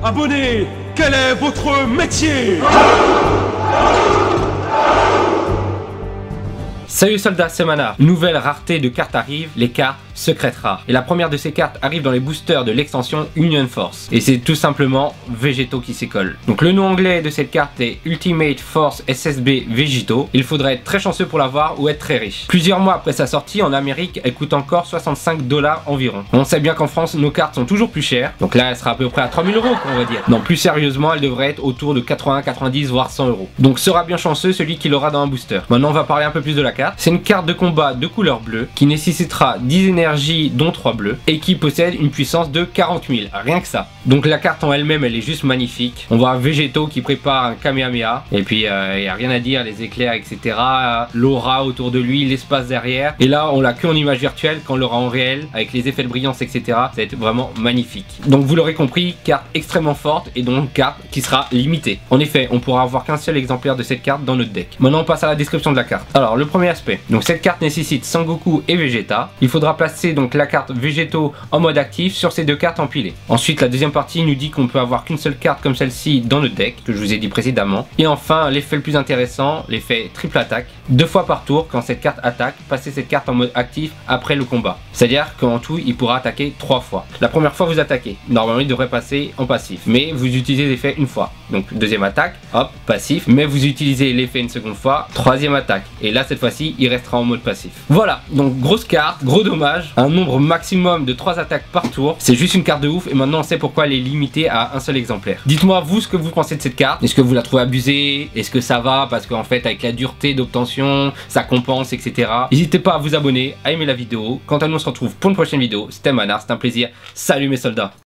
Abonnés, quel est votre métier? Salut soldats, c'est Manar. Nouvelle rareté de cartes arrive, les cartes secrètes rares. Et la première de ces cartes arrive dans les boosters de l'extension Union Force. Et c'est tout simplement Végétaux qui s'y colle. Donc le nom anglais de cette carte est Ultimate Force SSB Végétaux. Il faudrait être très chanceux pour l'avoir ou être très riche. Plusieurs mois après sa sortie, en Amérique, elle coûte encore 65 $ environ. On sait bien qu'en France, nos cartes sont toujours plus chères. Donc là, elle sera à peu près à 3000 €, on va dire. Non, plus sérieusement, elle devrait être autour de 80, 90, voire 100 €. Donc sera bien chanceux celui qui l'aura dans un booster. Maintenant, on va parler un peu plus de la carte. C'est une carte de combat de couleur bleue qui nécessitera 10 énergies dont 3 bleus et qui possède une puissance de 40 000, rien que ça. Donc la carte en elle-même, elle est juste magnifique. On voit Végétaux qui prépare un Kamehameha et puis il n'y a rien à dire, les éclairs, etc. L'aura autour de lui, l'espace derrière. Et là, on l'a que en image virtuelle, quand on l'aura en réel, avec les effets de brillance, etc. Ça va être vraiment magnifique. Donc vous l'aurez compris, carte extrêmement forte et donc carte qui sera limitée. En effet, on pourra avoir qu'un seul exemplaire de cette carte dans notre deck. Maintenant, on passe à la description de la carte. Alors, le premier aspect. Donc cette carte nécessite Sangoku et Vegeta. Il faudra placer donc la carte Végétaux en mode actif sur ces deux cartes empilées. Ensuite, la deuxième partie nous dit qu'on peut avoir qu'une seule carte comme celle-ci dans notre deck, que je vous ai dit précédemment. Et enfin, l'effet le plus intéressant, l'effet triple attaque. 2 fois par tour, quand cette carte attaque, passer cette carte en mode actif après le combat. C'est-à-dire qu'en tout, il pourra attaquer 3 fois. La première fois, vous attaquez. Normalement, il devrait passer en passif. Mais vous utilisez l'effet une fois. Donc, deuxième attaque, hop, passif. Mais vous utilisez l'effet une seconde fois, troisième attaque. Et là, cette fois-ci, il restera en mode passif. Voilà, donc grosse carte, gros dommage. Un nombre maximum de 3 attaques par tour. C'est juste une carte de ouf. Et maintenant, on sait pourquoi elle est limitée à un seul exemplaire. Dites-moi, vous, ce que vous pensez de cette carte. Est-ce que vous la trouvez abusée? Est-ce que ça va? Parce qu'en fait, avec la dureté d'obtention, ça compense, etc. N'hésitez pas à vous abonner, à aimer la vidéo. Quant à nous, on se retrouve pour une prochaine vidéo. C'était Manar, c'était un plaisir. Salut mes soldats!